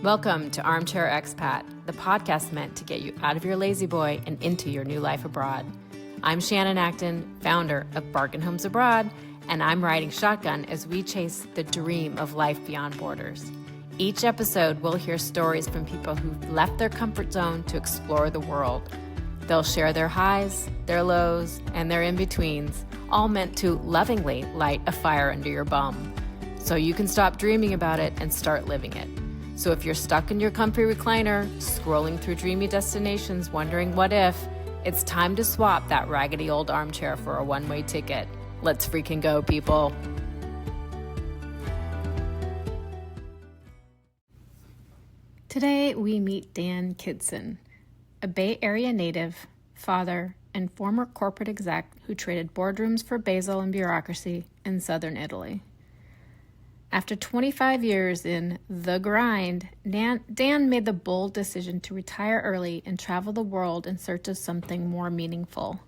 Welcome to Armchair Expat, the podcast meant to get you out of your lazy boy and into your new life abroad. I'm Shannon Acton, founder of Bargain Homes Abroad, and I'm riding shotgun as we chase the dream of life beyond borders. Each episode, we'll hear stories from people who've left their comfort zone to explore the world. They'll share their highs, their lows, and their in-betweens, all meant to lovingly light a fire under your bum, so you can stop dreaming about it and start living it. So if you're stuck in your comfy recliner, scrolling through dreamy destinations, wondering what if, it's time to swap that raggedy old armchair for a one-way ticket. Let's freaking go, people. Today, we meet Dan Kidson, a Bay Area native, father, and former corporate exec who traded boardrooms for basil and bureaucracy in southern Italy. After 25 years in the grind, Dan made the bold decision to retire early and travel the world in search of something more meaningful.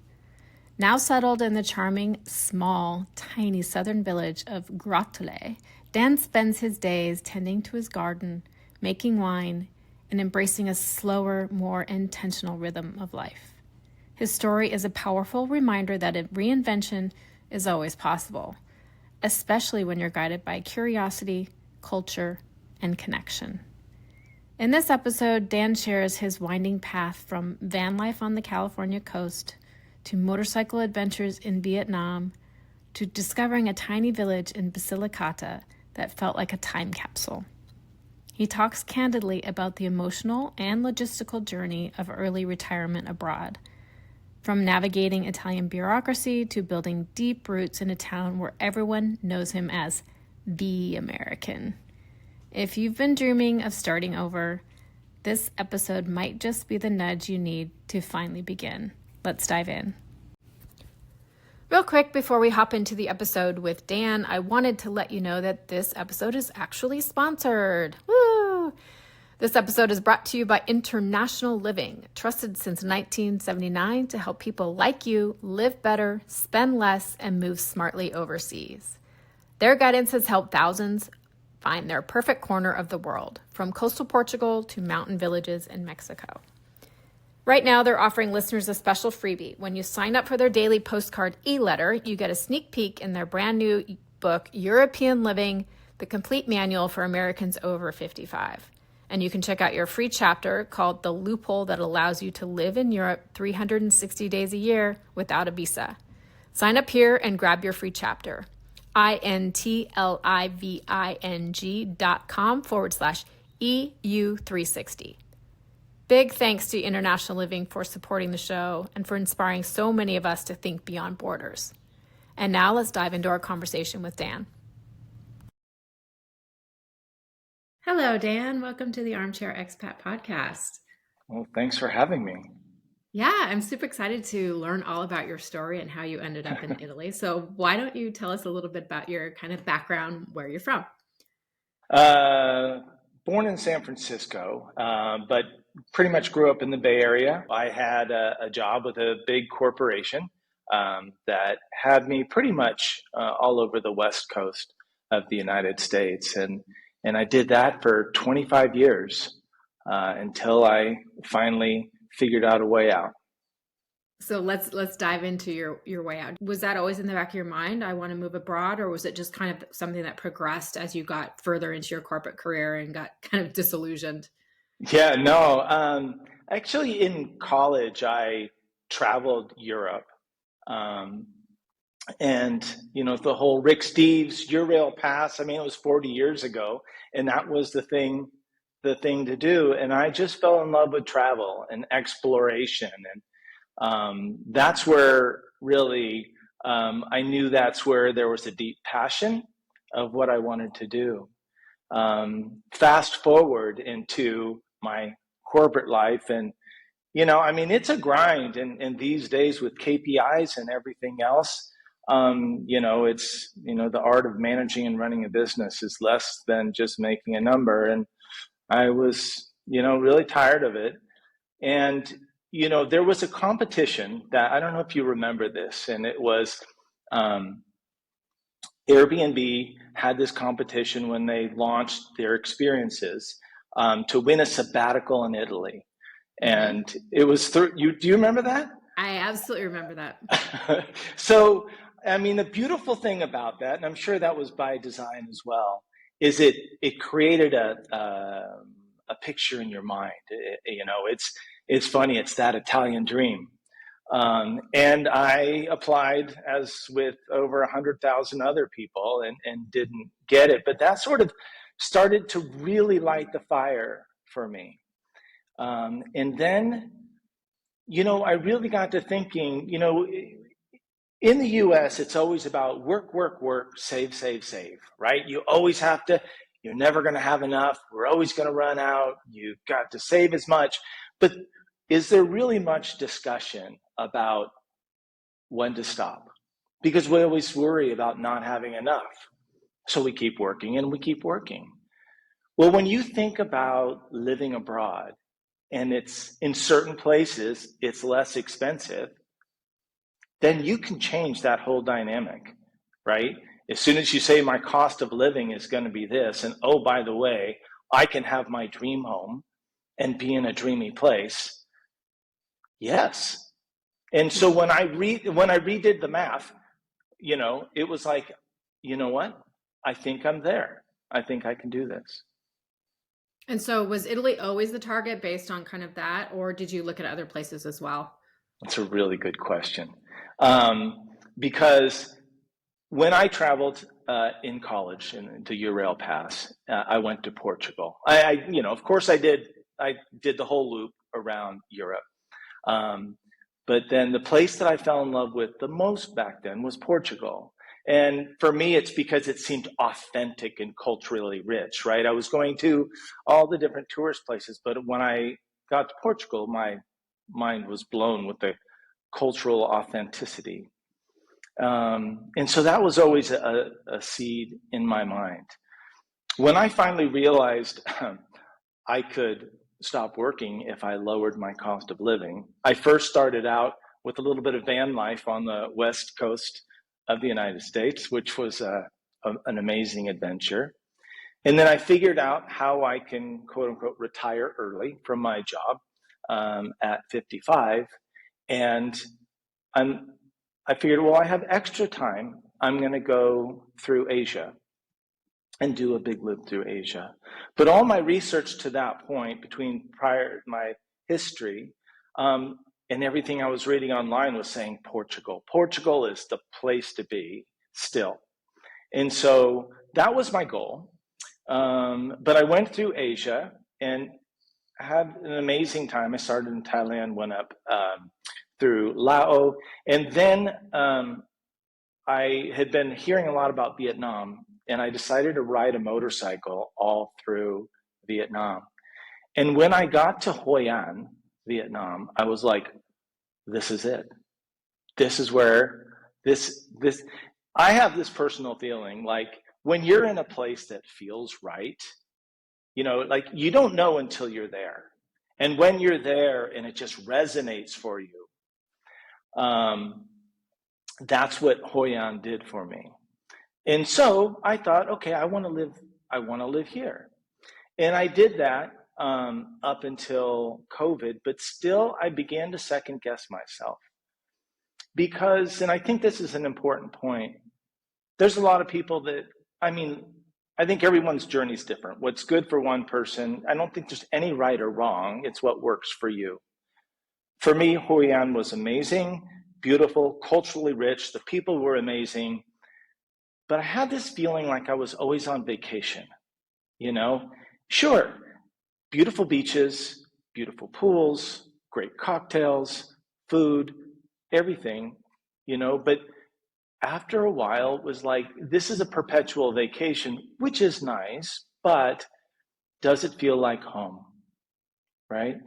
Now settled in the charming, small, tiny southern village of Grottole, Dan spends his days tending to his garden, making wine, and embracing a slower, more intentional rhythm of life. His story is a powerful reminder that reinvention is always possible, especially when you're guided by curiosity, culture, and connection. In this episode, Dan shares his winding path from van life on the California coast to motorcycle adventures in Vietnam to discovering a tiny village in Basilicata that felt like a time capsule. He talks candidly about the emotional and logistical journey of early retirement abroad, from navigating Italian bureaucracy to building deep roots in a town where everyone knows him as the American. If you've been dreaming of starting over, this episode might just be the nudge you need to finally begin. Let's dive in. Real quick, before we hop into the episode with Dan, I wanted to let you know that this episode is actually sponsored. Woo! This episode is brought to you by International Living, trusted since 1979 to help people like you live better, spend less, and move smartly overseas. Their guidance has helped thousands find their perfect corner of the world, from coastal Portugal to mountain villages in Mexico. Right now, they're offering listeners a special freebie. When you sign up for their daily postcard e-letter, you get a sneak peek in their brand new book, European Living, the complete manual for Americans over 55. And you can check out your free chapter called The Loophole That Allows You to Live in Europe 360 days a year without a visa. Sign up here and grab your free chapter. intliving.com/EU360. Big thanks to International Living for supporting the show and for inspiring so many of us to think beyond borders. And now let's dive into our conversation with Dan. Hello, Dan. Welcome to the Armchair Expat podcast. Well, thanks for having me. Yeah, I'm super excited to learn all about your story and how you ended up in Italy. So why don't you tell us a little bit about your kind of background, where you're from? Born in San Francisco, but pretty much grew up in the Bay Area. I had a job with a big corporation that had me pretty much all over the West Coast of the United States. And I did that for 25 years until I finally figured out a way out. So let's dive into your way out. Was that always in the back of your mind, I want to move abroad, or was it just kind of something that progressed as you got further into your corporate career and got kind of disillusioned? Yeah, no. Actually, in college, I traveled Europe. And, the whole Rick Steves Eurail Pass, it was 40 years ago, and that was the thing to do. And I just fell in love with travel and exploration. And that's where really I knew that's where there was a deep passion of what I wanted to do. Fast forward into my corporate life, and it's a grind, and these days with KPIs and everything else, it's the art of managing and running a business is less than just making a number. And I was really tired of it. And there was a competition that, I don't know if you remember this, and it was Airbnb had this competition when they launched their experiences to win a sabbatical in Italy. Mm-hmm. And it was do you remember that? I absolutely remember that. So, I mean, the beautiful thing about that, and I'm sure that was by design as well, is it created a picture in your mind. It's funny. It's that Italian dream. And I applied as with over 100,000 other people and didn't get it. But that sort of started to really light the fire for me. And then, I really got to thinking, in the US, it's always about work, work, work, save, save, save, right? You always have to, you're never going to have enough. We're always going to run out. You've got to save as much. But is there really much discussion about when to stop? Because we always worry about not having enough. So we keep working and we keep working. Well, when you think about living abroad, and it's in certain places, it's less expensive, then you can change that whole dynamic, right? As soon as you say my cost of living is going to be this, and oh, by the way, I can have my dream home and be in a dreamy place. Yes. And so when I redid the math, it was like, you know what? I think I'm there. I think I can do this. And so was Italy always the target based on kind of that, or did you look at other places as well? That's a really good question. Because when I traveled in college and to Eurail Pass, I went to Portugal. Of course, I did the whole loop around Europe. But then the place that I fell in love with the most back then was Portugal. And for me, it's because it seemed authentic and culturally rich, right? I was going to all the different tourist places, but when I got to Portugal, my mind was blown with the cultural authenticity. And so that was always a seed in my mind. When I finally realized I could stop working if I lowered my cost of living, I first started out with a little bit of van life on the west coast of the United States, which was an amazing adventure. And then I figured out how I can, quote unquote, retire early from my job at 55. And I figured, well, I have extra time. I'm going to go through Asia and do a big loop through Asia. But all my research to that point, between my history and everything I was reading online, was saying Portugal. Portugal is the place to be still. And so that was my goal. But I went through Asia and had an amazing time. I started in Thailand, went up through Laos, and then I had been hearing a lot about Vietnam, and I decided to ride a motorcycle all through Vietnam. And when I got to Hoi An, Vietnam, I was like, this is it. This is where I have this personal feeling, like when you're in a place that feels right, like you don't know until you're there. And when you're there and it just resonates for you, that's what Hoi An did for me. And so I thought, okay, I want to live here. And I did that up until COVID, but still I began to second guess myself. Because, and I think this is an important point, there's a lot of people that, I think everyone's journey is different. What's good for one person, I don't think there's any right or wrong. It's what works for you. For me, Hoi An was amazing, beautiful, culturally rich. The people were amazing. But I had this feeling like I was always on vacation, Sure, beautiful beaches, beautiful pools, great cocktails, food, everything, but after a while it was like, this is a perpetual vacation, which is nice, but does it feel like home, right?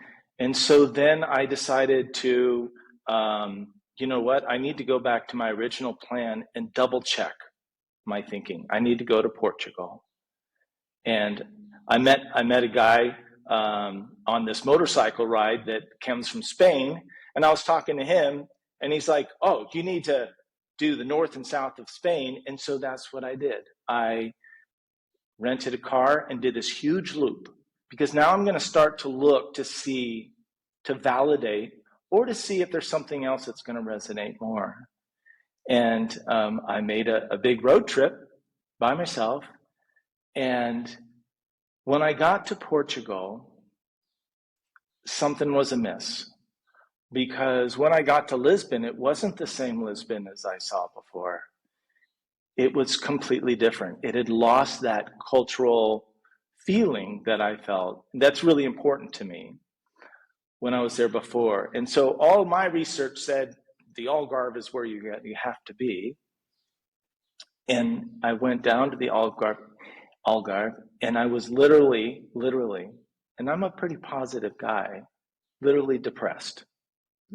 And so then I decided to, you know what, I need to go back to my original plan and double check my thinking. I need to go to Portugal. And I met a guy on this motorcycle ride that comes from Spain, and I was talking to him, and he's like, "Oh, you need to do the north and south of Spain," and so that's what I did. I rented a car and did this huge loop because now I'm going to start to look to see, to validate, or to see if there's something else that's going to resonate more. And I made a big road trip by myself. And when I got to Portugal, something was amiss. Because when I got to Lisbon, it wasn't the same Lisbon as I saw before. It was completely different. It had lost that cultural feeling that I felt. That's really important to me when I was there before. And so all my research said the Algarve is where you have to be. And I went down to the Algarve, and I was literally, and I'm a pretty positive guy, literally depressed.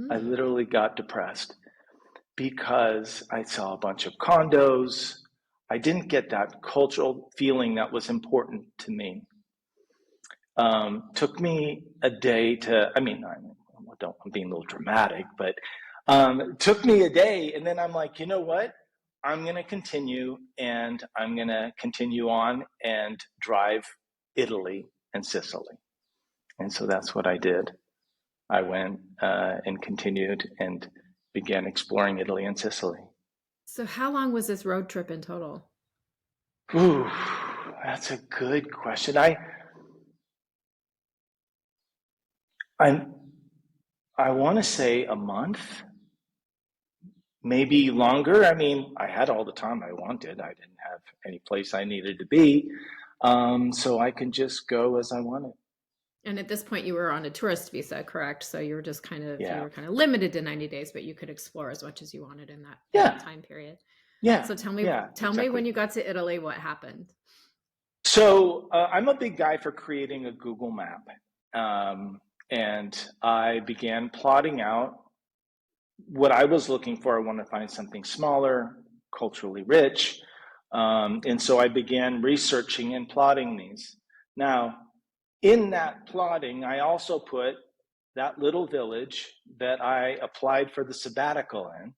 I literally got depressed because I saw a bunch of condos. I didn't get that cultural feeling that was important to me. Took me a day to, I'm being a little dramatic, but took me a day, and then I'm like, you know what? I'm going to continue, and I'm going to continue on and drive Italy and Sicily. And so that's what I did. I went and continued and began exploring Italy and Sicily. So how long was this road trip in total? Ooh, that's a good question. I want to say a month, maybe longer. I mean, I had all the time I wanted. I didn't have any place I needed to be, so I can just go as I wanted. And at this point, you were on a tourist visa, correct? So you were just you Yeah. were kind of limited to 90 days, but you could explore as much as you wanted in that Yeah. time period. Yeah. So tell me Exactly. when you got to Italy, what happened? So I'm a big guy for creating a Google map. And I began plotting out what I was looking for. I wanted to find something smaller, culturally rich. And so I began researching and plotting these. Now, in that plotting, I also put that little village that I applied for the sabbatical in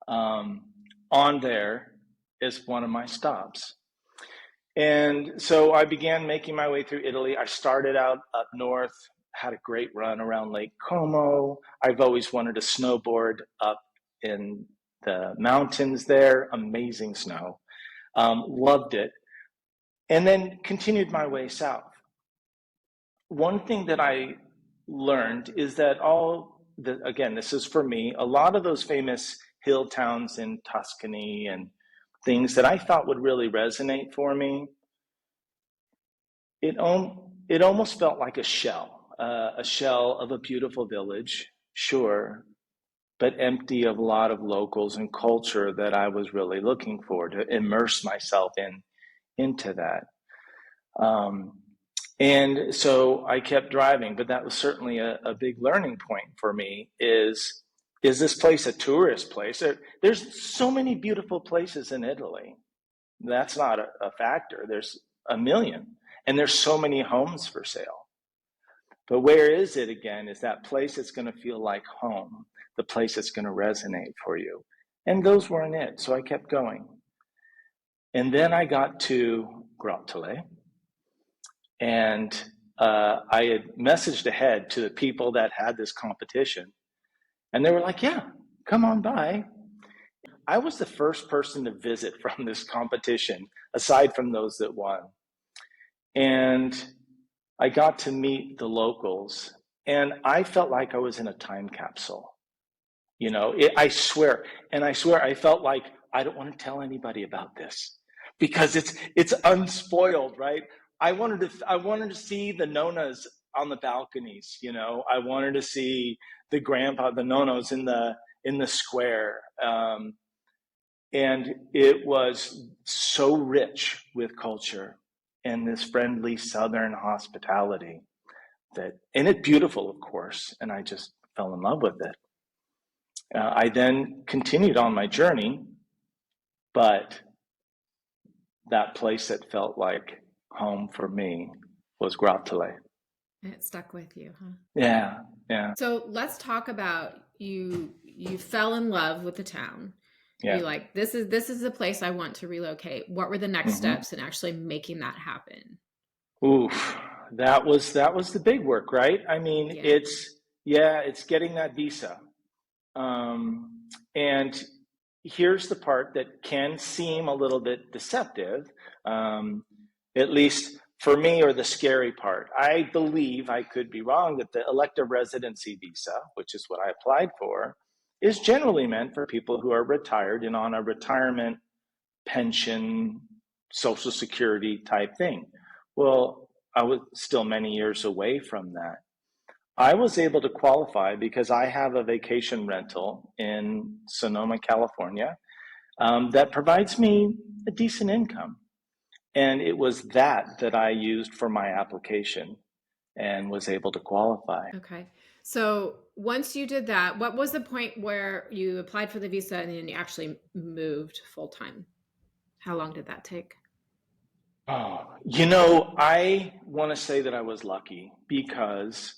on there as one of my stops. And so I began making my way through Italy. I started out up north, had a great run around Lake Como. I've always wanted to snowboard up in the mountains there, amazing snow. Loved it. And then continued my way south. One thing that I learned is that again, this is for me, a lot of those famous hill towns in Tuscany and things that I thought would really resonate for me, it almost felt like a shell of a beautiful village, sure, but empty of a lot of locals and culture that I was really looking for to immerse myself into that. And so I kept driving, but that was certainly a big learning point for me. Is this place a tourist place? There's so many beautiful places in Italy. That's not a factor. There's a million, and there's so many homes for sale. But where is it again? Is that place that's going to feel like home, the place that's going to resonate for you? And those weren't it. So I kept going. And then I got to Grottole, and I had messaged ahead to the people that had this competition, and they were like, yeah, come on by. I was the first person to visit from this competition, aside from those that won. And I got to meet the locals, and I felt like I was in a time capsule. I swear, I felt like I don't want to tell anybody about this because it's unspoiled, right? I wanted to see the nonas on the balconies. I wanted to see the nonos in the square, and it was so rich with culture and this friendly Southern hospitality and it's beautiful, of course, and I just fell in love with it. I then continued on my journey, but that place that felt like home for me was Grottole. And it stuck with you, huh? Yeah. So let's talk about you. You fell in love with the town. Yeah. You're like, this is the place I want to relocate. What were the next steps in actually making that happen? Oof, that was the big work, right? I mean, Yeah. it's getting that visa. And here's the part that can seem a little bit deceptive, at least for me, or the scary part. I believe, I could be wrong, that the elective residency visa, which is what I applied for, is generally meant for people who are retired and on a retirement pension, social security type thing. Well, I was still many years away from that. I was able to qualify because I have a vacation rental in Sonoma, California, that provides me a decent income. And it was that I used for my application and was able to qualify. Okay. So once you did that, what was the point where you applied for the visa and then you actually moved full time? How long did that take? Oh, I want to say that I was lucky because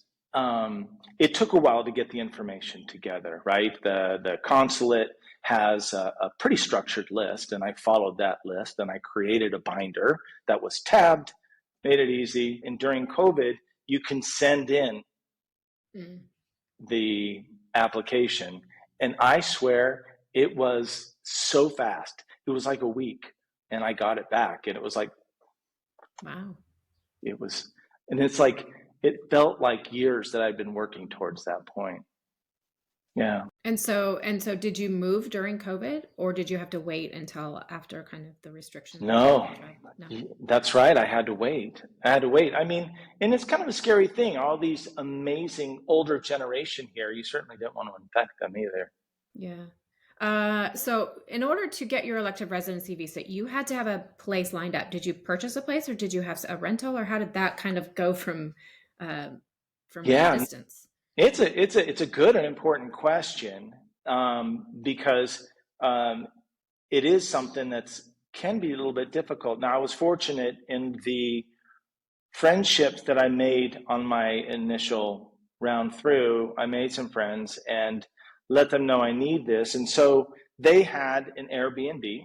it took a while to get the information together, right? The consulate has a pretty structured list, and I followed that list, and I created a binder that was tabbed, made it easy. And during COVID, you can send in Mm. the application, and I swear it was so fast. It was like a week, and I got it back, and it was like, Wow. it was, and it's like, it felt like years that I'd been working towards that point. Yeah. And so did you move during COVID or did you have to wait until after kind of the restrictions were No, lifted? Right? No. that's right. I had to wait. I mean, and it's kind of a scary thing. All these amazing older generation here, you certainly don't want to infect them either. Yeah. So in order to get your elective residency visa, you had to have a place lined up. Did you purchase a place or did you have a rental or how did that kind of go uh, from a Yeah, distance? it's a good and important question, because it is something that's can be a little bit difficult. Now, I was fortunate in the friendships that I made on my initial round through. I made some friends and let them know I need this, and so they had an Airbnb.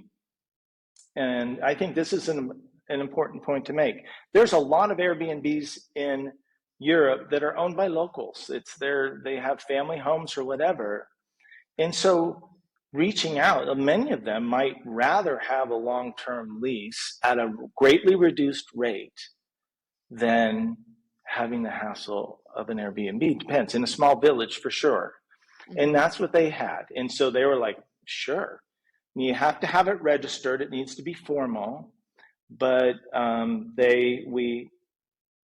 And I think this is an important point to make. There's a lot of Airbnbs in Europe that are owned by locals. They have family homes or whatever. And so reaching out, many of them might rather have a long-term lease at a greatly reduced rate than having the hassle of an Airbnb. Depends, in a small village for sure. And Mm-hmm. that's what they had. And so they were like, sure. You have to have it registered. It needs to be formal. But we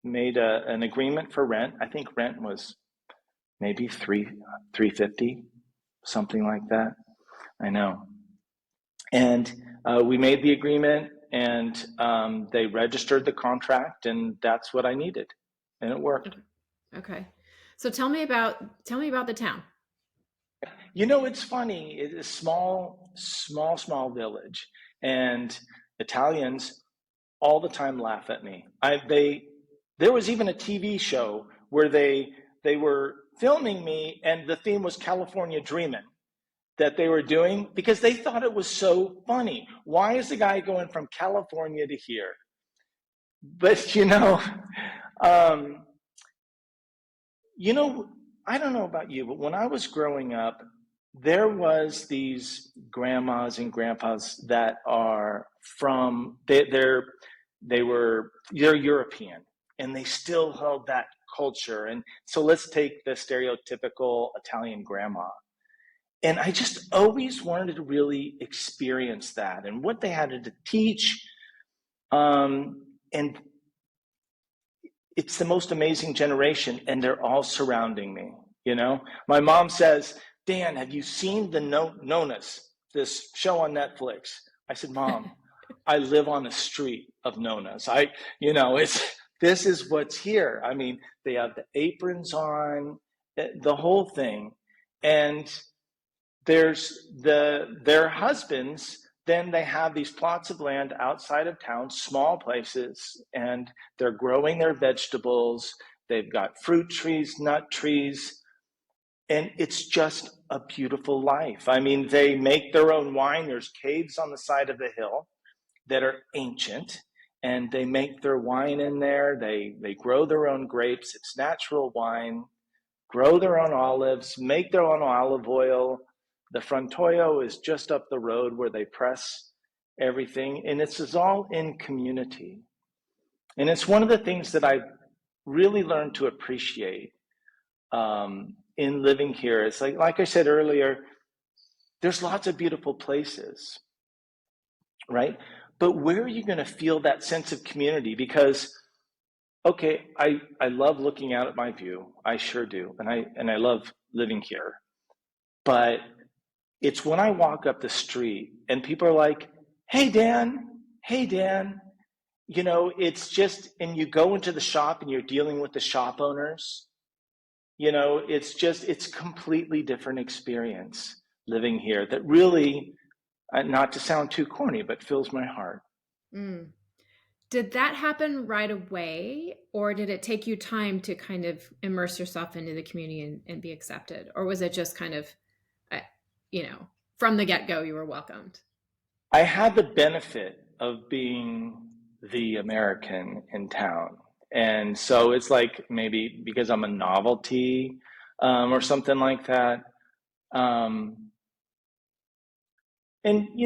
made an agreement for rent. I think rent was maybe 350, something like that. I know. And we made the agreement, and they registered the contract, and that's what I needed, and it worked. Okay. Okay. So tell me about the town. It's funny. It's a small village, and Italians all the time laugh at me. There was even a TV show where they were filming me, and the theme was California Dreamin', that they were doing because they thought it was so funny. Why is the guy going from California to here? But um, you know, I don't know about you, but when I was growing up, there was these grandmas and grandpas that are from they're European, and they still held that culture. And so let's take the stereotypical Italian grandma. And I just always wanted to really experience that and what they had to teach. And it's the most amazing generation, and they're all surrounding me. My mom says, Dan, have you seen the Nonas, this show on Netflix? I said, Mom, I live on the street of Nonas. It's this is what's here. I mean, they have the aprons on, the whole thing. And there's their husbands, then they have these plots of land outside of town, small places, and they're growing their vegetables. They've got fruit trees, nut trees, and it's just a beautiful life. I mean, they make their own wine. There's caves on the side of the hill that are ancient, and they make their wine in there. They grow their own grapes. It's natural wine, grow their own olives, make their own olive oil. The Frontoio is just up the road where they press everything. And it's all in community. And it's one of the things that I really learned to appreciate in living here. It's like I said earlier, there's lots of beautiful places, right? But where are you going to feel that sense of community? Because, okay, I love looking out at my view. I sure do. And I love living here. But it's when I walk up the street and people are like, hey, Dan, it's just, and you go into the shop and you're dealing with the shop owners, it's completely different experience living here that really, not to sound too corny, but fills my heart. Mm. Did that happen right away, or did it take you time to kind of immerse yourself into the community and be accepted? Or was it just kind of, from the get-go, you were welcomed? I had the benefit of being the American in town. And so it's like maybe because I'm a novelty or something like that. And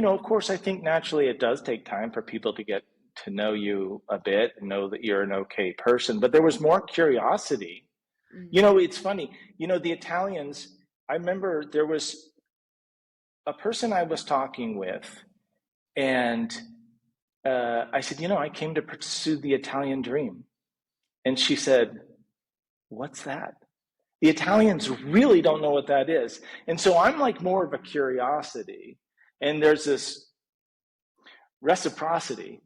of course, I think naturally it does take time for people to get to know you a bit and know that you're an okay person. But there was more curiosity. It's funny, the Italians, I remember there was a person I was talking with, and I said, I came to pursue the Italian dream. And she said, what's that? The Italians really don't know what that is. And so I'm like more of a curiosity. And there's this reciprocity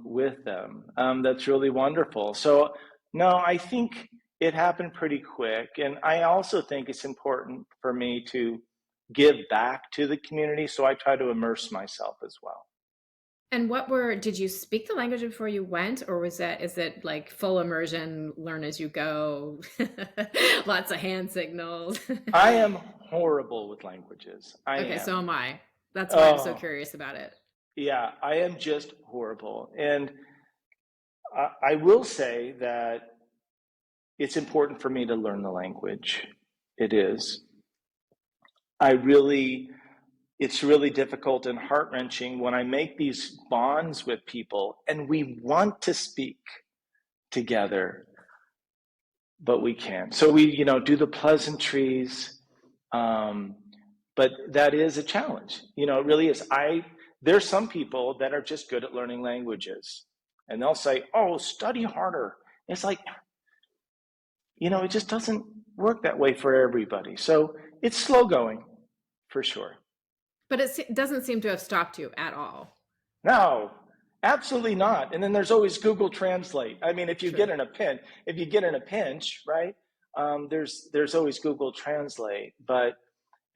with them that's really wonderful. So, no, I think it happened pretty quick. And I also think it's important for me to give back to the community. So I try to immerse myself as well. And did you speak the language before you went, or is it like full immersion, learn as you go, lots of hand signals? I am horrible with languages. I Okay, am. so am I. That's why I'm so curious about it. Yeah, I am just horrible. And I will say that it's important for me to learn the language. It is. It's really difficult and heart-wrenching when I make these bonds with people and we want to speak together, but we can't. So we, do the pleasantries, but that is a challenge. It really is. There's some people that are just good at learning languages, and they'll say, "Oh, study harder." It's like, it just doesn't work that way for everybody. So it's slow going, for sure. But it doesn't seem to have stopped you at all. No, absolutely not. And then there's always Google Translate. I mean, if you True. get in a pinch, right? There's always Google Translate. But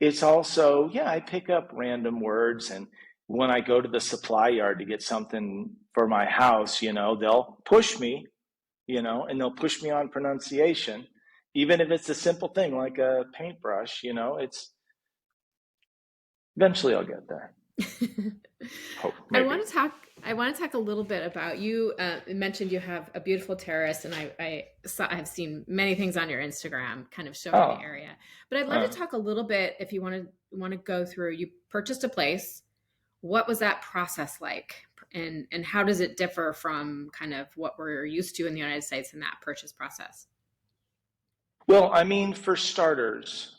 it's also, yeah, I pick up random words, and when I go to the supply yard to get something for my house, they'll push me, and they'll push me on pronunciation, even if it's a simple thing like a paintbrush. It's eventually I'll get there. Hope, I maybe. want to talk a little bit about you. Mentioned you have a beautiful terrace, and I've seen many things on your Instagram, kind of showing the area. But I'd love to talk a little bit, if you want to go through. You purchased a place. What was that process like, and how does it differ from kind of what we're used to in the United States in that purchase process? Well, I mean, for starters,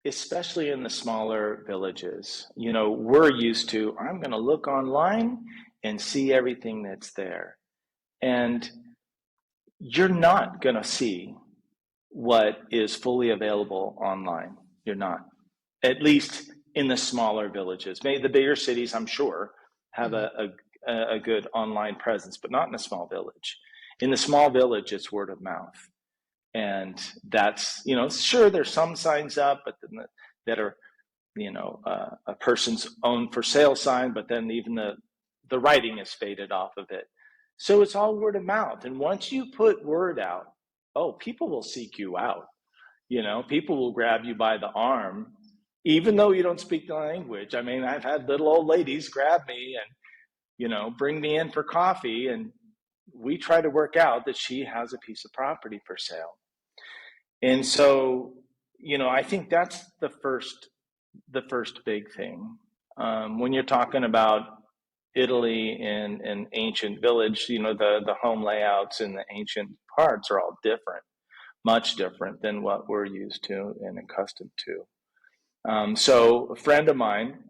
especially in the smaller villages, we're used to, I'm going to look online and see everything that's there. And you're not going to see what is fully available online. You're not, at least in the smaller villages. Maybe the bigger cities, I'm sure, have a good online presence, but not in a small village. In the small village, it's word of mouth. And that's, sure, there's some signs up, but then that are, a person's own for sale sign, but then even the writing is faded off of it. So it's all word of mouth. And once you put word out, people will seek you out. People will grab you by the arm, even though you don't speak the language. I mean, I've had little old ladies grab me and, bring me in for coffee, and we try to work out that she has a piece of property for sale. And so, I think that's the first big thing. When you're talking about Italy and an ancient village, the home layouts in the ancient parts are all different, much different than what we're used to and accustomed to. So a friend of mine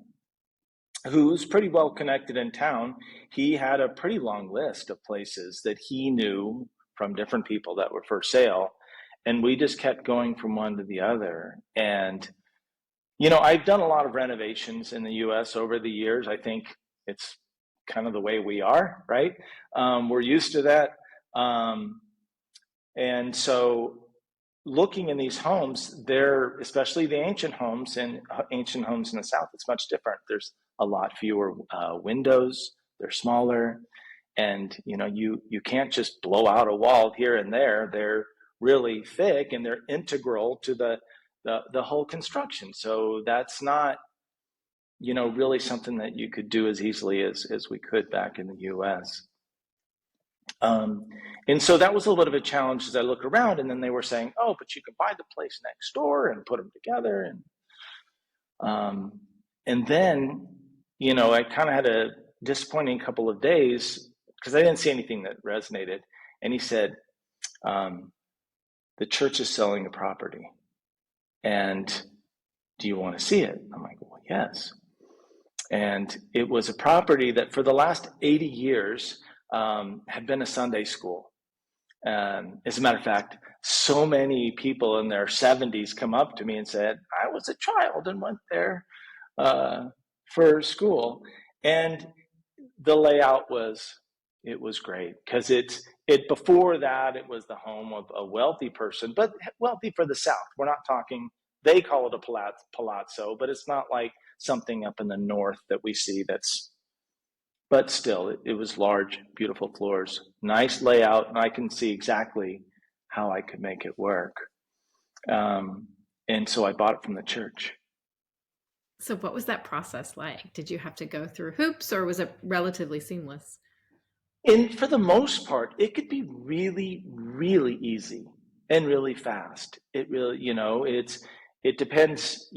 who's pretty well connected in town, he had a pretty long list of places that he knew from different people that were for sale. And we just kept going from one to the other. And, I've done a lot of renovations in the US over the years. I think it's kind of the way we are, right? We're used to that. And so looking in these homes, they're, especially the ancient homes in the South, it's much different. There's a lot fewer windows, they're smaller, and you can't just blow out a wall here and there. They're really thick and they're integral to the whole construction. So that's not really something that you could do as easily as we could back in the US. And so that was a little bit of a challenge as I look around, and then they were saying, oh, but you can buy the place next door and put them together. And then, I kind of had a disappointing couple of days because I didn't see anything that resonated. And he said, the church is selling a property, and do you want to see it? I'm like, well, yes. And it was a property that for the last 80 years had been a Sunday school. As a matter of fact, so many people in their 70s come up to me and said, I was a child and went there for school. And the layout was great because it before that, it was the home of a wealthy person, but wealthy for the South. We're not talking, they call it a palazzo, but it's not like something up in the north that we see but still, it was large, beautiful floors, nice layout, and I can see exactly how I could make it work. And so I bought it from the church. So what was that process like? Did you have to go through hoops, or was it relatively seamless? And for the most part, it could be really, really easy and really fast. It really, it depends,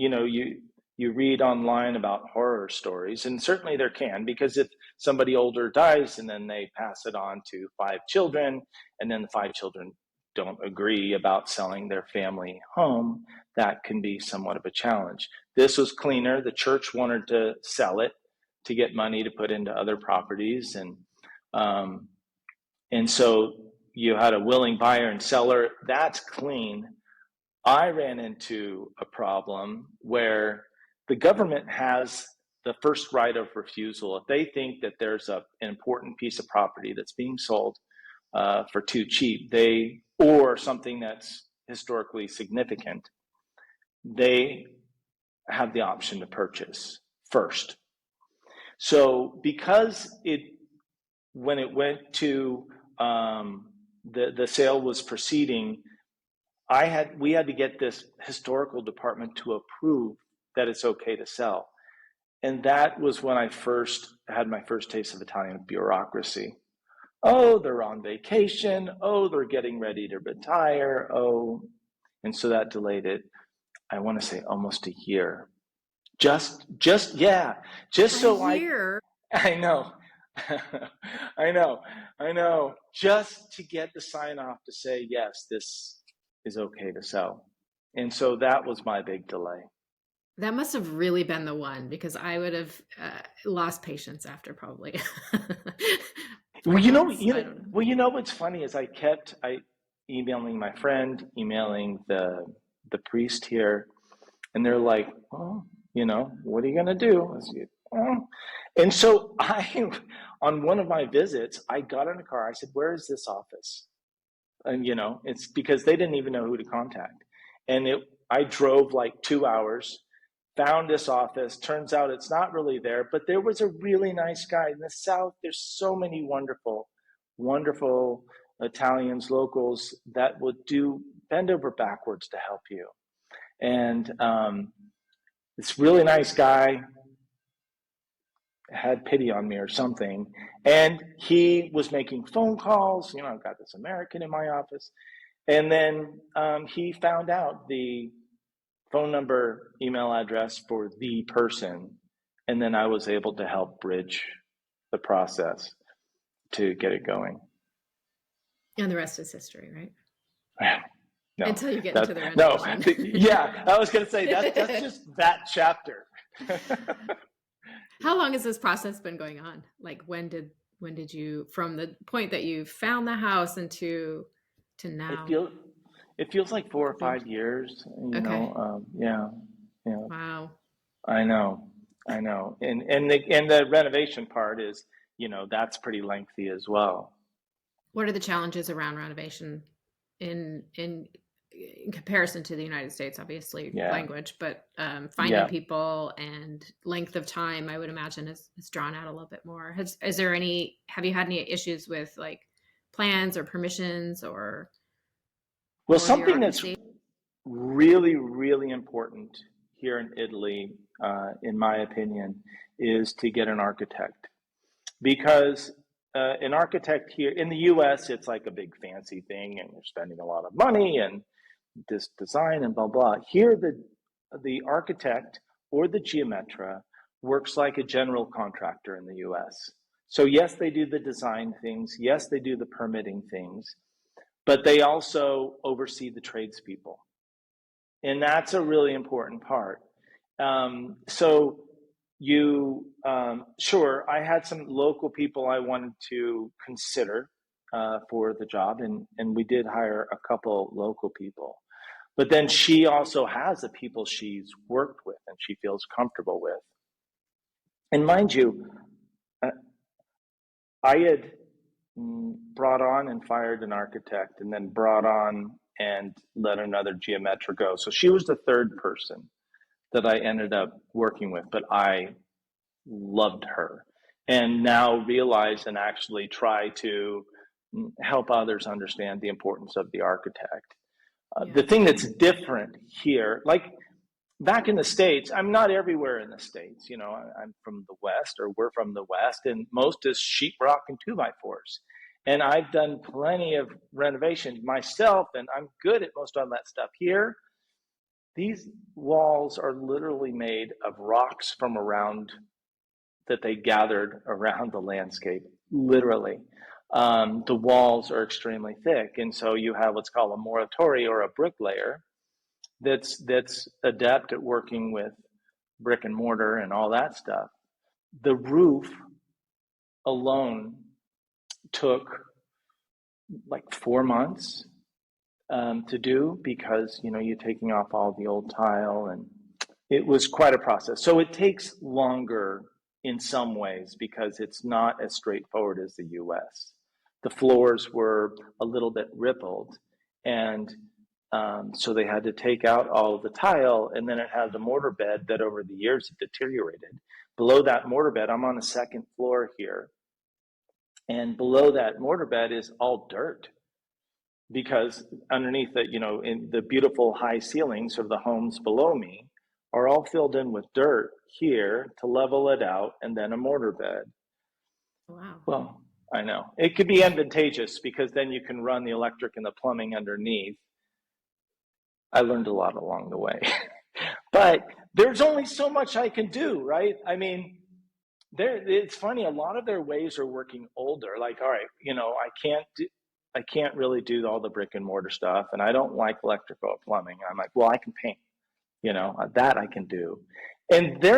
you read online about horror stories, and certainly there can, because if somebody older dies and then they pass it on to 5 children, and then the 5 children don't agree about selling their family home, that can be somewhat of a challenge. This was cleaner. The church wanted to sell it to get money to put into other properties. And so you had a willing buyer and seller. That's clean. I ran into a problem where the government has the first right of refusal. If they think that there's an important piece of property that's being sold for too cheap, or something that's historically significant, they have the option to purchase first. So because when it went to the sale was proceeding, we had to get this historical department to approve that it's okay to sell. And that was when I first had my first taste of Italian bureaucracy. Oh, they're on vacation. Oh, they're getting ready to retire. Oh, and so that delayed it, I want to say almost a year. Just so A year? I know. I know. Just to get the sign off to say, yes, this is okay to sell. And so that was my big delay. That must have really been the one, because I would have lost patience after probably 4 months. I don't know. What's funny is I emailing my friend, emailing the priest here, and they're like, oh, what are you going to do? And so on one of my visits, I got in a car. I said, where is this office? And, it's because they didn't even know who to contact. And I drove like 2 hours, found this office. Turns out it's not really there, but there was a really nice guy in the South. There's so many wonderful, wonderful Italians, locals that would bend over backwards to help you. And this really nice guy had pity on me or something. And he was making phone calls. I've got this American in my office. And then he found out the phone number, email address for the person. And then I was able to help bridge the process to get it going. And the rest is history, right? No, until you get into the renovation. Yeah, I was going to say that's just that chapter. How long has this process been going on? Like when did you, from the point that you found the house and to now? It feels like 4 or 5 years. Okay. Yeah. Wow. I know, and the renovation part is, that's pretty lengthy as well. What are the challenges around renovation in comparison to the United States? Obviously, language, but finding people and length of time, I would imagine, is drawn out a little bit more. Have you had any issues with like plans or permissions or Well, something that's really, really important here in Italy, in my opinion, is to get an architect. Because an architect here in the US, it's like a big fancy thing and you're spending a lot of money and this design and blah, blah. Here, the architect or the geometra works like a general contractor in the US. So yes, they do the design things. Yes, they do the permitting things, but they also oversee the tradespeople. And that's a really important part. So sure, I had some local people I wanted to consider for the job, and we did hire a couple local people. But then she also has the people she's worked with and she feels comfortable with. And mind you, I had brought on and fired an architect and then brought on and let another geometra go. So she was the third person that I ended up working with, but I loved her and now realize and actually try to help others understand the importance of the architect. The thing that's different here, like back in the States, I'm not everywhere in the States. I'm from the West, or we're from the West, and most is sheetrock and 2x4s. And I've done plenty of renovations myself, and I'm good at most of that stuff. Here, these walls are literally made of rocks from around that they gathered around the landscape, literally. The walls are extremely thick, and so you have what's called a muratore or a bricklayer that's adept at working with brick and mortar and all that stuff. The roof alone took like 4 months to do because you're taking off all the old tile, and it was quite a process. So it takes longer in some ways because it's not as straightforward as the US. The floors were a little bit rippled, and so they had to take out all of the tile, and then it had the mortar bed that over the years it deteriorated. Below that mortar bed, I'm on the second floor here, and below that mortar bed is all dirt because underneath that, in the beautiful high ceilings of the homes below me are all filled in with dirt here to level it out, and then a mortar bed. Wow. Well, I know. It could be advantageous because then you can run the electric and the plumbing underneath. I learned a lot along the way. But there's only so much I can do, right? I mean, it's funny, a lot of their ways are working older. Like, all right, I can't really do all the brick and mortar stuff, and I don't like electrical or plumbing. I'm like, well, I can paint, that I can do. And they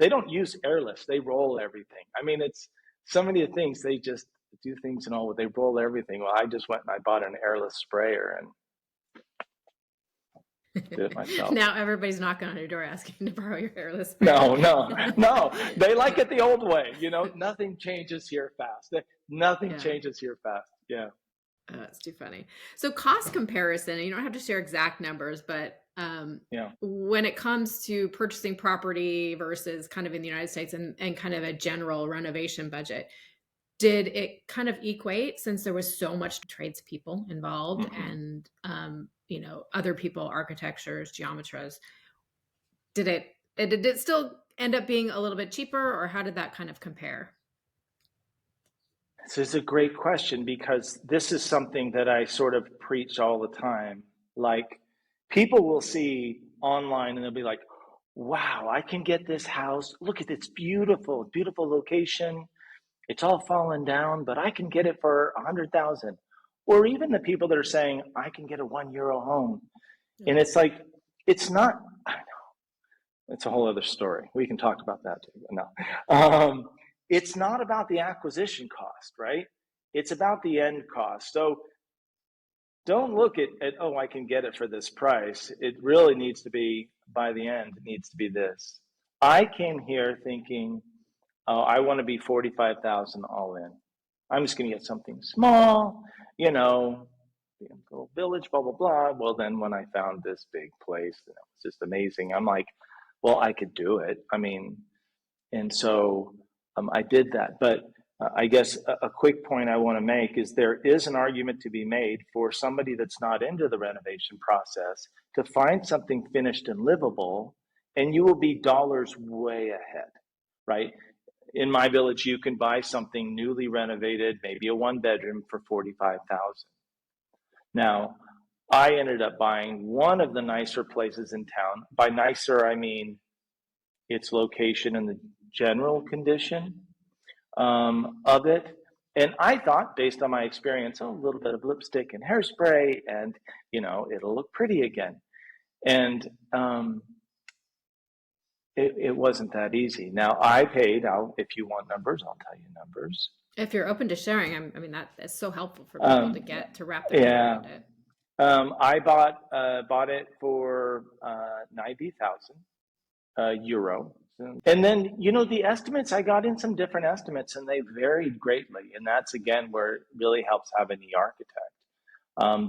don't use airlifts. They roll everything. I mean, it's so many things. They just do things and all, they roll everything. Well, I just went and I bought an airless sprayer and did it myself. Now everybody's knocking on your door asking to borrow your airless No. sprayer. They like it the old way. Nothing changes here fast. Nothing changes here fast. Yeah. That's too funny. So cost comparison, and you don't have to share exact numbers, but when it comes to purchasing property versus kind of in the United States and kind of a general renovation budget, did it kind of equate since there was so much tradespeople involved and, other people, architectures, geometras? Did it still end up being a little bit cheaper, or how did that kind of compare? This is a great question because this is something that I sort of preach all the time. Like, people will see online and they'll be like, wow, I can get this house. Look at this beautiful, beautiful location. It's all fallen down, but I can get it for 100,000. Or even the people that are saying, I can get a €1 home. And it's like, it's not, it's a whole other story. We can talk about that too. No. It's not about the acquisition cost, right? It's about the end cost. So don't look at, oh, I can get it for this price. It really needs to be, by the end, it needs to be this. I came here thinking, oh, I want to be 45,000 all in. I'm just going to get something small, you know, a little village, blah, blah, blah. Well, then when I found this big place, it was just amazing. I'm like, well, I could do it. I mean, and so I did that. But I guess a quick point I want to make is there is an argument to be made for somebody that's not into the renovation process to find something finished and livable, and you will be dollars way ahead, right? In my village, you can buy something newly renovated, maybe a 1 bedroom for 45,000. Now, I ended up buying one of the nicer places in town. By nicer, I mean its location and the general condition of it. And I thought, based on my experience, oh, a little bit of lipstick and hairspray, and it'll look pretty again. And it wasn't that easy. Now I paid. If you want numbers, I'll tell you numbers. If you're open to sharing, I mean, that is so helpful for people to get to wrap their head around it. I bought it for 90,000 euro. And then, the estimates, I got in some different estimates and they varied greatly. And that's, again, where it really helps having the architect.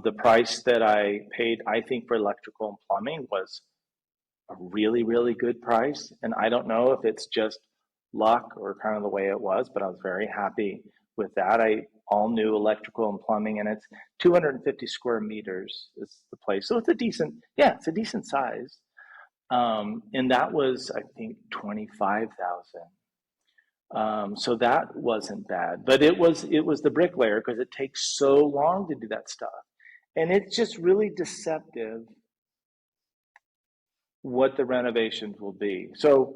The price that I paid, I think, for electrical and plumbing was a really, really good price. And I don't know if it's just luck or kind of the way it was, but I was very happy with that. All new electrical and plumbing, and it's 250 square meters is the place. So it's a decent size. And that was, I think, 25,000. So that wasn't bad, but it was the bricklayer, because it takes so long to do that stuff, and it's just really deceptive what the renovations will be. So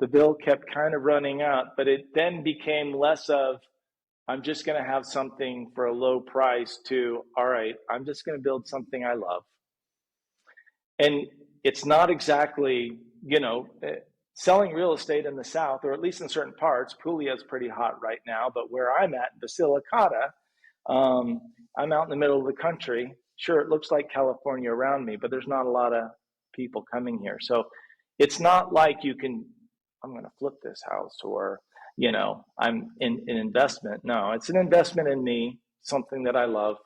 the bill kept kind of running up, but it then became less of, I'm just going to have something for a low price, to, all right, I'm just going to build something I love. And it's not exactly, selling real estate in the South, or at least in certain parts. Puglia is pretty hot right now, but where I'm at, Basilicata, I'm out in the middle of the country. Sure, it looks like California around me, but there's not a lot of people coming here. So it's not like I'm going to flip this house, or, I'm in an investment. No, it's an investment in me, something that I love.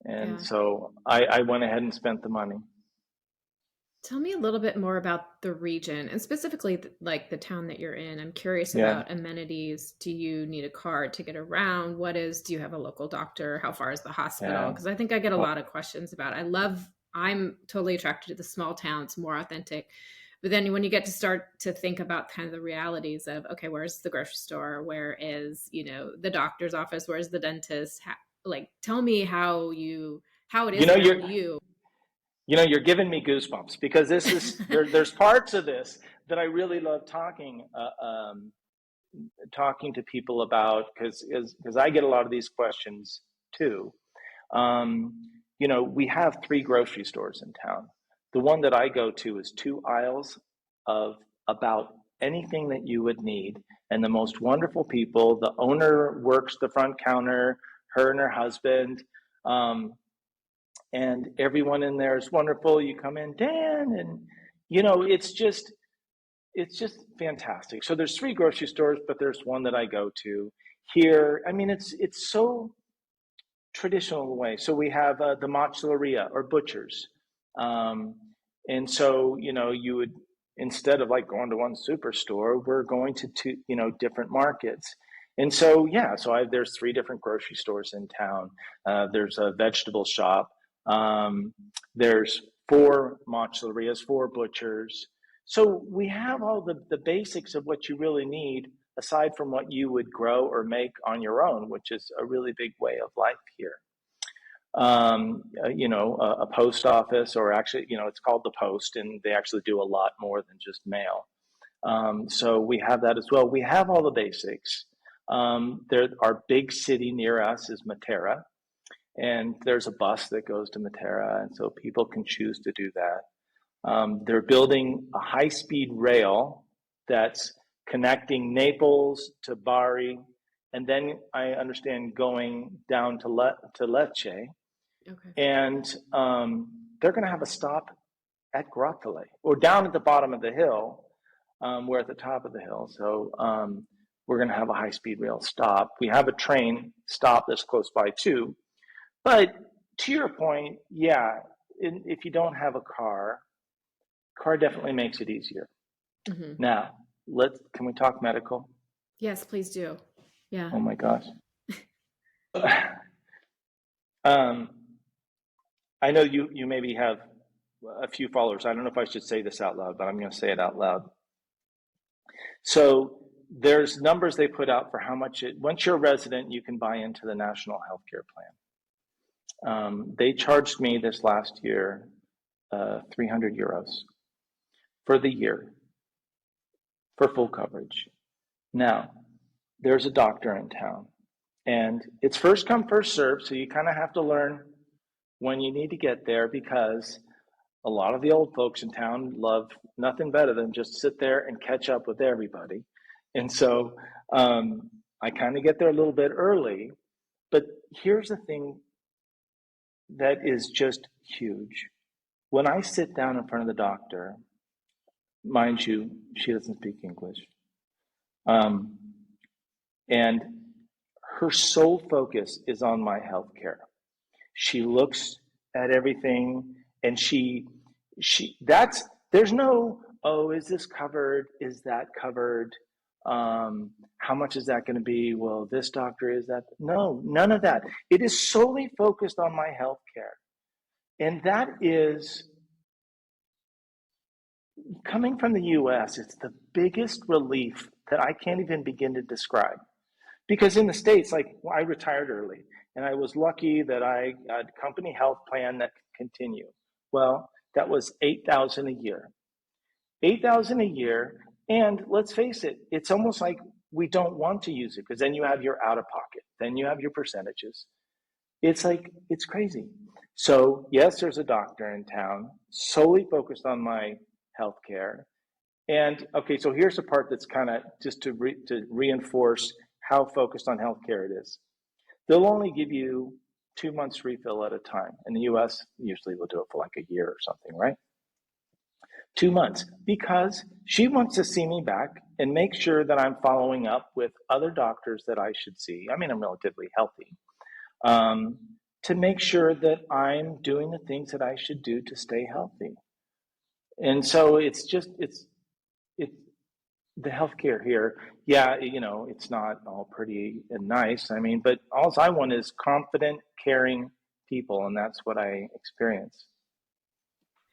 And so I went ahead and spent the money. Tell me a little bit more about the region, and specifically like the town that you're in. I'm curious about amenities. Do you need a car to get around? Do you have a local doctor? How far is the hospital? Because I think I get a lot of questions about it. I'm totally attracted to the small towns, more authentic. But then when you get to start to think about kind of the realities of, okay, where's the grocery store? Where is, the doctor's office? Where's the dentist? Tell me how it is around you. You're giving me goosebumps, because this is there's parts of this that I really love talking to people about, because I get a lot of these questions too. We have 3 grocery stores in town. The one that I go to is 2 aisles of about anything that you would need, and the most wonderful people. The owner works the front counter, her and her husband. And everyone in there is wonderful. You come in, Dan, and it's just fantastic. So there's 3 grocery stores, but there's one that I go to here. I mean, it's so traditional way. So we have the macelleria, or butchers, and so you would, instead of like going to one superstore, we're going to 2 different markets. And so there's 3 different grocery stores in town. There's a vegetable shop. There's 4 macellerias, 4 butchers. So we have all the basics of what you really need aside from what you would grow or make on your own, which is a really big way of life here. A post office, or actually, it's called the post, and they actually do a lot more than just mail. So we have that as well. We have all the basics. Our big city near us is Matera, and there's a bus that goes to Matera, and so people can choose to do that. They're building a high-speed rail that's connecting Naples to Bari, and then I understand going down to Lecce. Okay. And they're going to have a stop at Grottole, or down at the bottom of the hill. We're at the top of the hill, so we're going to have a high-speed rail stop. We have a train stop that's close by too. But to your point, yeah, if you don't have a car definitely makes it easier. Mm-hmm. Now, can we talk medical? Yes, please do. Yeah. Oh my gosh. I know you maybe have a few followers. I don't know if I should say this out loud, but I'm going to say it out loud. So there's numbers they put out for how much once you're a resident, you can buy into the national healthcare plan. They charged me this last year 300 euros for the year for full coverage. Now, there's a doctor in town, and it's first come, first served, so you kind of have to learn when you need to get there, because a lot of the old folks in town love nothing better than just sit there and catch up with everybody. And so I kind of get there a little bit early, but here's the thing that is just huge. When I sit down in front of the doctor, mind you, she doesn't speak English. And her sole focus is on my healthcare. She looks at everything, and there's no, oh, is this covered? Is that covered? How much is that going to be? Well, this doctor is that. No, none of that. It is solely focused on my healthcare. And that is, coming from the US, it's the biggest relief that I can't even begin to describe. Because in the States, I retired early, and I was lucky that I had a company health plan that could continue. Well, that was $8,000 a year. $8,000 a year, and let's face it, it's almost like we don't want to use it, because then you have your out of pocket, then you have your percentages. It's crazy. So yes, there's a doctor in town solely focused on my healthcare. And okay, so here's the part that's kind of just to reinforce how focused on healthcare it is. They'll only give you 2 months refill at a time. In the US, usually we'll do it for like a year or something, right? 2 months, because she wants to see me back and make sure that I'm following up with other doctors that I should see. I mean, I'm relatively healthy. To make sure that I'm doing the things that I should do to stay healthy. And so it's the healthcare here. Yeah, it's not all pretty and nice. I mean, but all I want is confident, caring people, and that's what I experience.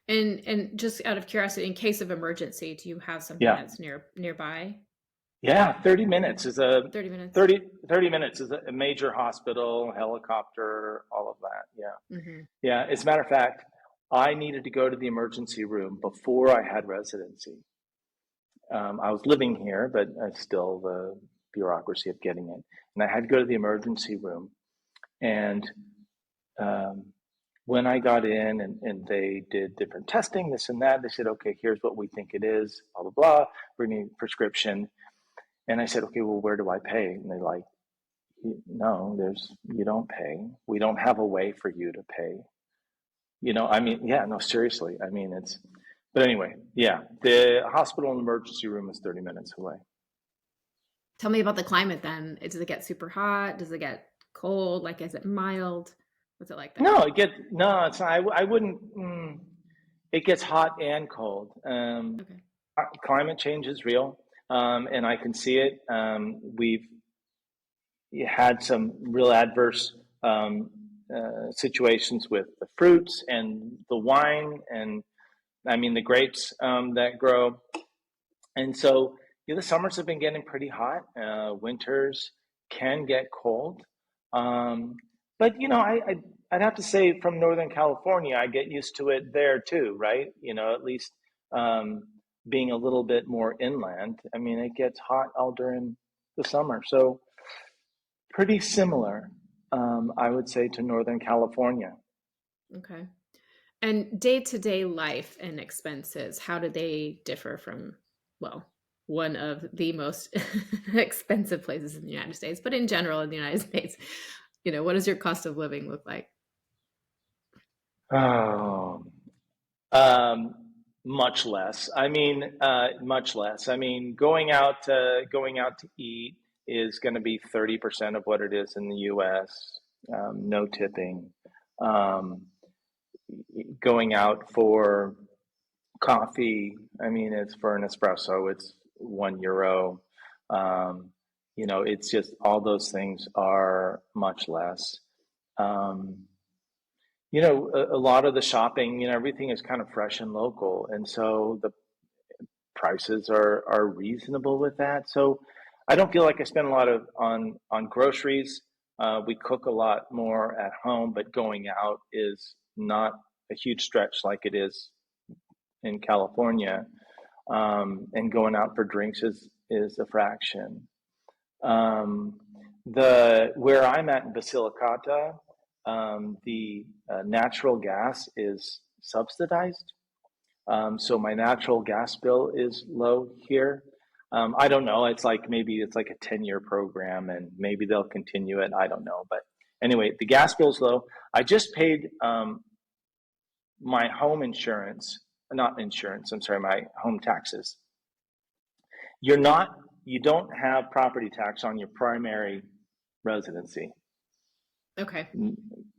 And just out of curiosity, in case of emergency, do you have something that's nearby? Yeah, 30 minutes is 30 minutes. 30 minutes is a major hospital, helicopter, all of that. Yeah. Mm-hmm. Yeah. As a matter of fact, I needed to go to the emergency room before I had residency. I was living here, but still the bureaucracy of getting it. And I had to go to the emergency room. And when I got in and they did different testing, this and that, they said, okay, here's what we think it is, blah, blah, blah. We're going to need a prescription. And I said, okay, well, where do I pay? And they're like, no, you don't pay. We don't have a way for you to pay. I mean, yeah, no, seriously. I mean, but anyway, yeah, the hospital and emergency room is 30 minutes away. Tell me about the climate then. Does it get super hot? Does it get cold? Is it mild? What's it like there? No, it's not. I wouldn't, it gets hot and cold. Okay. Climate change is real. And I can see it. We've had some real adverse situations with the fruits and the wine, and I mean, the grapes that grow. And so, the summers have been getting pretty hot. Winters can get cold. Um, but, I'd have to say from Northern California, I get used to it there too, right? At least um, being a little bit more inland. I mean, it gets hot all during the summer. So pretty similar, I would say, to Northern California. Okay. And day-to-day life and expenses, how do they differ from, well, one of the most expensive places in the United States, but in general in the United States, what does your cost of living look like? Oh, um, much less. I mean, much less. I mean, going out to eat is going to be 30% of what it is in the U.S. No tipping. Um, Going out for coffee, I mean, it's for an espresso, it's €1. Um, it's just all those things are much less. Um, a lot of the shopping, everything is kind of fresh and local, and so the prices are reasonable with that. So I don't feel like I spend a lot of on groceries. We cook a lot more at home, but going out is not a huge stretch like it is in California. And going out for drinks is a fraction. The Where I'm at in Basilicata, the natural gas is subsidized, so my natural gas bill is low here. I don't know. Maybe it's like a 10-year program, and maybe they'll continue it. I don't know, but anyway, the gas bill's low. I just paid my home insurance, not insurance. I'm sorry, my home taxes. You don't have property tax on your primary residency. Okay.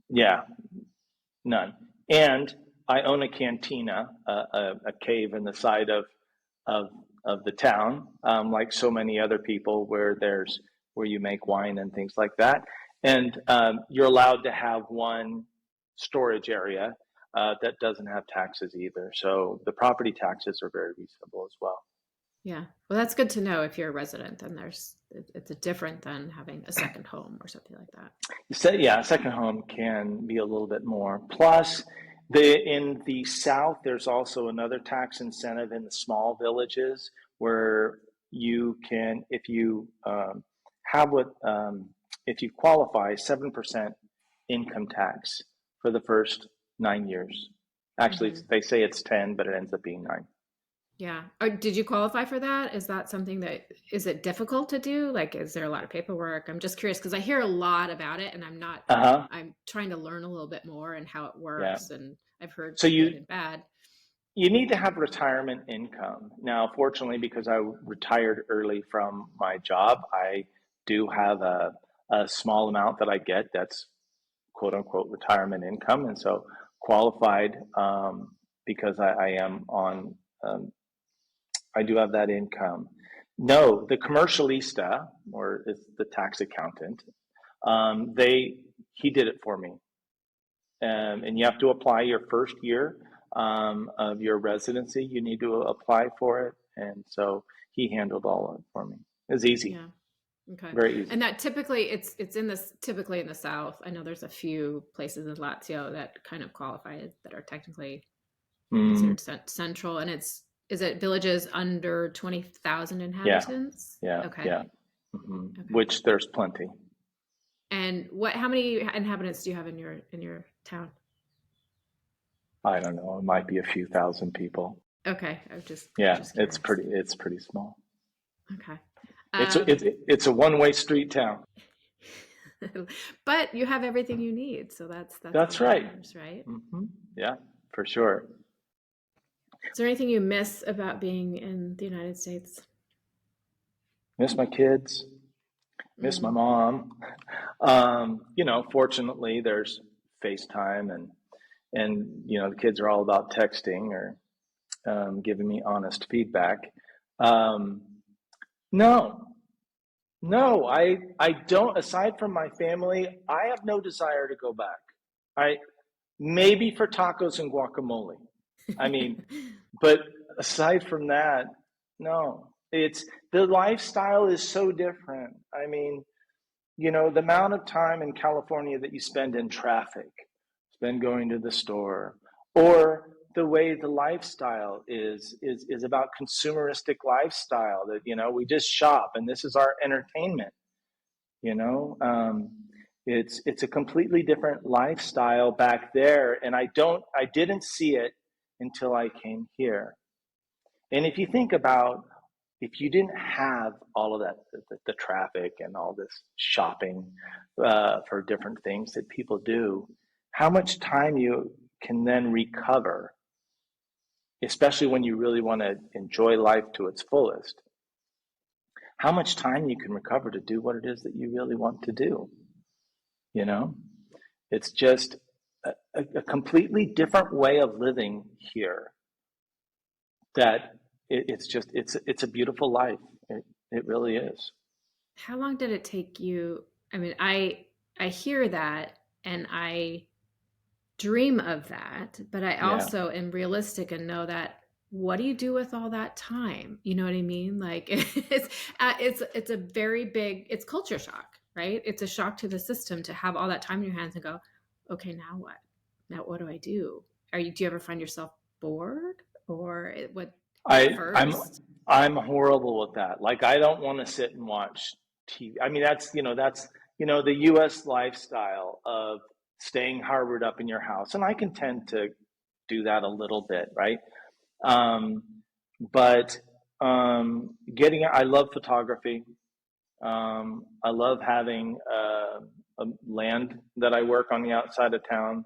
Yeah, none. And I own a cantina, a cave in the side of of the town, like so many other people, where you make wine and things like that. And you're allowed to have one storage area that doesn't have taxes either. So the property taxes are very reasonable as well. Yeah. Well, that's good to know if you're a resident, then it's a different than having a second home or something like that. So yeah, second home can be a little bit more. Plus, in the south, there's also another tax incentive in the small villages where you can, if you have what, if you qualify, 7% income tax for the first 9 years. Actually, Hmm. they say it's 10, but it ends up being 9. Yeah. Did you qualify for that? Is that something is it difficult to do? Like, is there a lot of paperwork? I'm just curious because I hear a lot about it and Uh-huh. I'm trying to learn a little bit more and how it Yeah. works. And I've heard So good and bad. you need to have retirement income. Now, fortunately, because I retired early from my job, I do have a small amount that I get that's quote unquote retirement income. And so qualified, because I am on, um, I do have that income. No, the commercialista, or is the tax accountant, he did it for me. And you have to apply your first year of your residency. You need to apply for it, and so he handled all of it for me. It was easy, Yeah. Okay. very easy. And that typically in the South. I know there's a few places in Lazio that kind of qualify that are technically Mm, considered central. And is it villages under 20,000 yeah, inhabitants? yeah, Okay. yeah. Okay. Which there's plenty. And how many inhabitants do you have in your town? I don't know. It might be a few thousand people. Okay. I'm Yeah, just curious. it's pretty small. Okay. It's a, Um, it's a one-way street town. but you have everything you need, so that's That's what right. matters, right? Yeah, for sure. Is there anything you miss about being in the United States? Miss my kids. Miss my Mm, mom. Fortunately, there's FaceTime, and the kids are all about texting or giving me honest feedback. Um, no, no, I don't. Aside from my family, I have no desire to go back. I Maybe for tacos and guacamole. I mean, but aside from that, no, it's the lifestyle is so different. I mean, the amount of time in California that you spend in traffic, spend going to the store, or the way the lifestyle is about consumeristic lifestyle that, we just shop and this is our entertainment, you know. It's a completely different lifestyle back there, and I didn't see it until I came here. And if you think about, if you didn't have all of that, the traffic and all this shopping for different things that people do, how much time you can then recover, especially when you really want to enjoy life to its fullest, how much time you can recover to do what it is that you really want to do. You know, it's just a completely different way of living here that it's a beautiful life. It really is. How long did it take you? I mean, I hear that and I dream of that, but I Yeah. also am realistic and know that what do you do with all that time? You know what I mean? Like it's a very big, it's culture shock, right? It's a shock to the system to have all that time in your hands and go, okay, now what? Now what do I do? Do you ever find yourself bored or what at I I'm first? I'm horrible with that. Like I don't want to sit and watch TV. I mean that's the US lifestyle of staying harbored up in your house. And I can tend to do that a little bit, right? Um but getting I love photography. I love having a land that I work on the outside of town.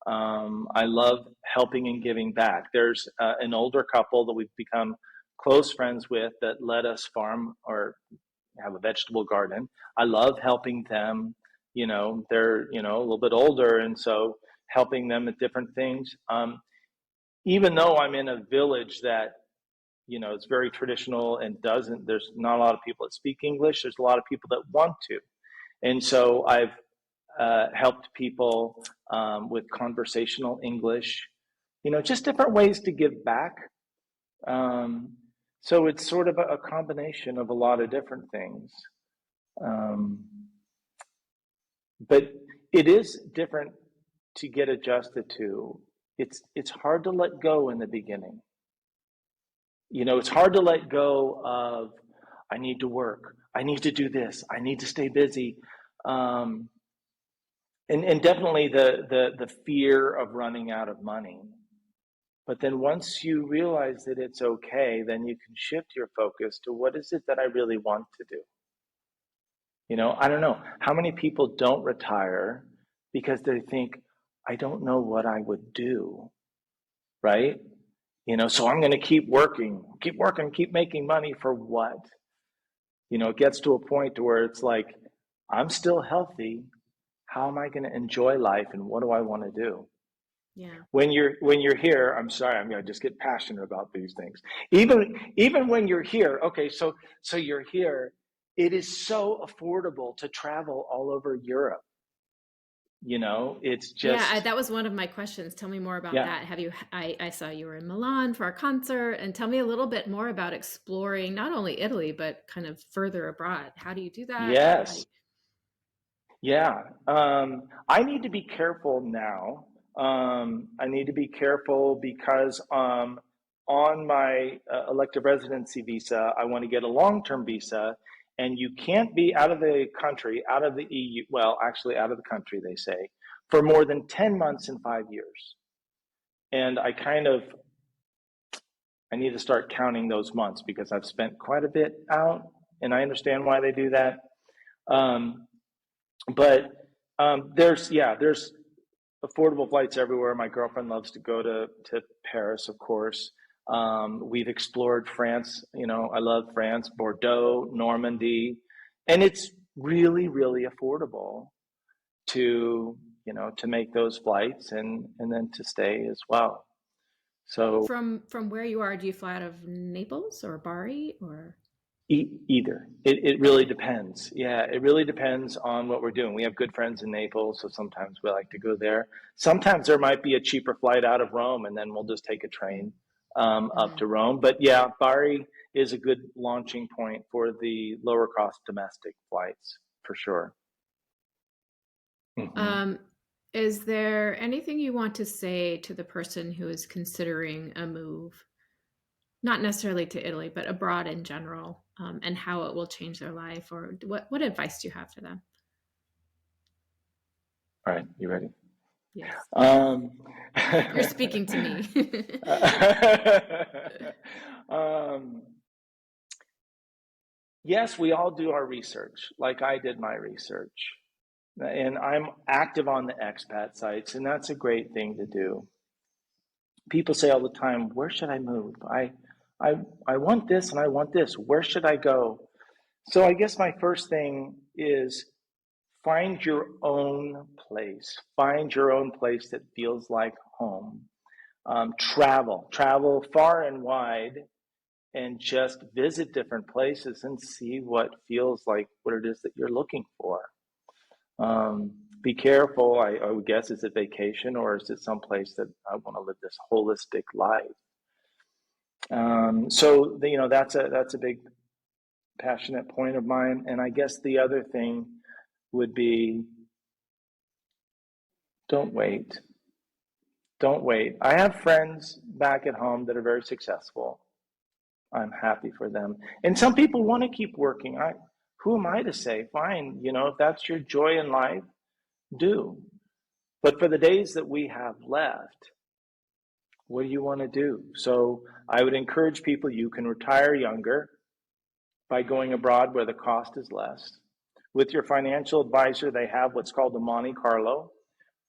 I love helping and giving back. There's an older couple that we've become close friends with that let us farm or have a vegetable garden. I love helping them. They're a little bit older, and so helping them with different things. Even though I'm in a village that it's very traditional and doesn't, there's not a lot of people that speak English. There's a lot of people that want to. And so I've helped people with conversational English, just different ways to give back. Um, so it's sort of a combination of a lot of different things. Um, but it is different to get adjusted to. It's hard to let go in the beginning. It's hard to let go of, I need to work, I need to do this, I need to stay busy. Um, and definitely the fear of running out of money. But then once you realize that it's okay, then you can shift your focus to what is it that I really want to do. I don't know how many people don't retire because they think, I don't know what I would do, right? So I'm going to keep working, keep making money for what? It gets to a point where it's like, I'm still healthy. How am I going to enjoy life and what do I want to do? Yeah. When you're here, I'm sorry, I'm going to just get passionate about these things. Even when you're here, okay, so you're here, it is so affordable to travel all over Europe. It's Yeah, just, that was one of my questions. Tell me more about yeah. that. I saw you were in Milan for a concert, and tell me a little bit more about exploring not only Italy, but kind of further abroad. How do you do that? How do Yes. you, Yeah, I need to be careful now. I need to be careful because on my elective residency visa, I want to get a long-term visa, and you can't be out of the country, out of the EU, well, actually out of the country, they say, for more than 10 months in 5 years. And I need to start counting those months because I've spent quite a bit out, and I understand why they do that. Um, but there's affordable flights everywhere. My girlfriend loves to go to Paris, of course. We've explored France. I love France, Bordeaux, Normandy, and it's really, really affordable to to make those flights and then to stay as well. So from where you are, do you fly out of Naples or Bari or? Either. It really depends. Yeah, it really depends on what we're doing. We have good friends in Naples, so sometimes we like to go there. Sometimes there might be a cheaper flight out of Rome, and then we'll just take a train up to Rome. But yeah, Bari is a good launching point for the lower cost domestic flights for sure. Mm-hmm. Is there anything you want to say to the person who is considering a move? Not necessarily to Italy, but abroad in general, and how it will change their life, or what advice do you have for them? All right, you ready? Yes. You're speaking to me. Yes, we all do our research, like I did my research. And I'm active on the expat sites, and that's a great thing to do. People say all the time, where should I move? I want this and I want this. Where should I go? So I guess my first thing is find your own place. Find your own place that feels like home. Travel far and wide, and just visit different places and see what feels like what it is that you're looking for. Be careful. I would guess, is it vacation or is it someplace that I want to live this holistic life? So that's a big passionate point of mine. And I guess the other thing would be, don't wait. Don't wait. I have friends back at home that are very successful. I'm happy for them. And some people want to keep working. Who am I to say, fine, if that's your joy in life, do. But for the days that we have left, what do you want to do? So I would encourage people, you can retire younger by going abroad where the cost is less. With your financial advisor, they have what's called the Monte Carlo,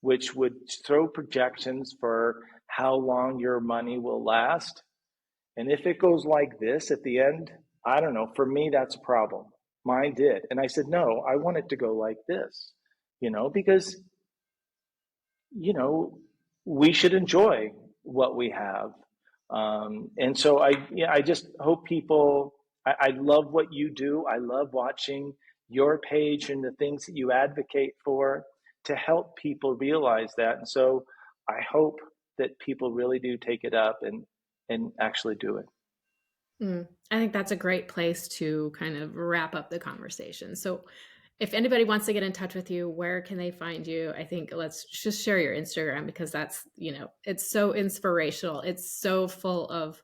which would throw projections for how long your money will last. And if it goes like this at the end, I don't know, for me, that's a problem. Mine did. And I said, no, I want it to go like this, because, we should enjoy what we have. And so I just hope people, I love what you do. I love watching your page and the things that you advocate for to help people realize that. And so I hope that people really do take it up and actually do it. I think that's a great place to kind of wrap up the conversation. So if anybody wants to get in touch with you, where can they find you? I think let's just share your Instagram, because that's, it's so inspirational. It's so full of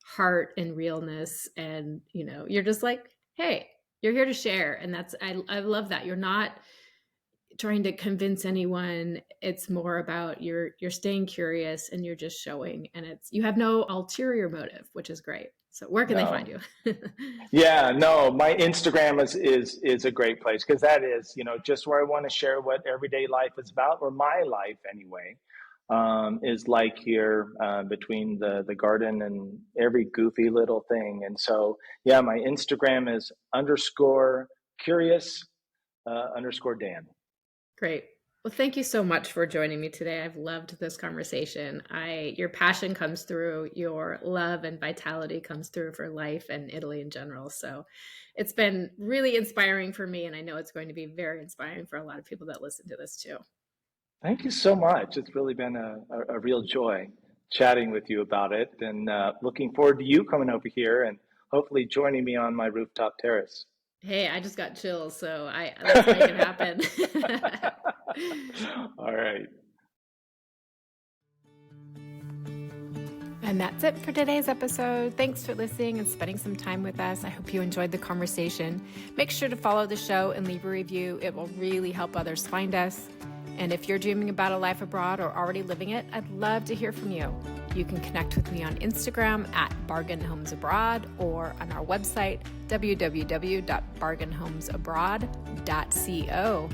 heart and realness. And, you're just like, hey, you're here to share. And I love that. You're not trying to convince anyone. It's more about you're staying curious and you're just showing, and you have no ulterior motive, which is great. So where can they find you? Yeah, no, my Instagram is a great place, because that is, just where I want to share what everyday life is about, or my life anyway, is like here, between the garden and every goofy little thing. And so, yeah, my Instagram is _curious _Dan. Great. Well, thank you so much for joining me today. I've loved this conversation. Your passion comes through, your love and vitality comes through for life and Italy in general. So it's been really inspiring for me, and I know it's going to be very inspiring for a lot of people that listen to this too. Thank you so much. It's really been a real joy chatting with you about it, and looking forward to you coming over here and hopefully joining me on my rooftop terrace. Hey, I just got chills, so let's make it happen. All right. And that's it for today's episode. Thanks for listening and spending some time with us. I hope you enjoyed the conversation. Make sure to follow the show and leave a review. It will really help others find us. And if you're dreaming about a life abroad or already living it, I'd love to hear from you. You can connect with me on Instagram at bargainhomesabroad, or on our website, www.bargainhomesabroad.co.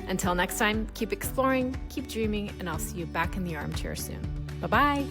Until next time, keep exploring, keep dreaming, and I'll see you back in the armchair soon. Bye-bye.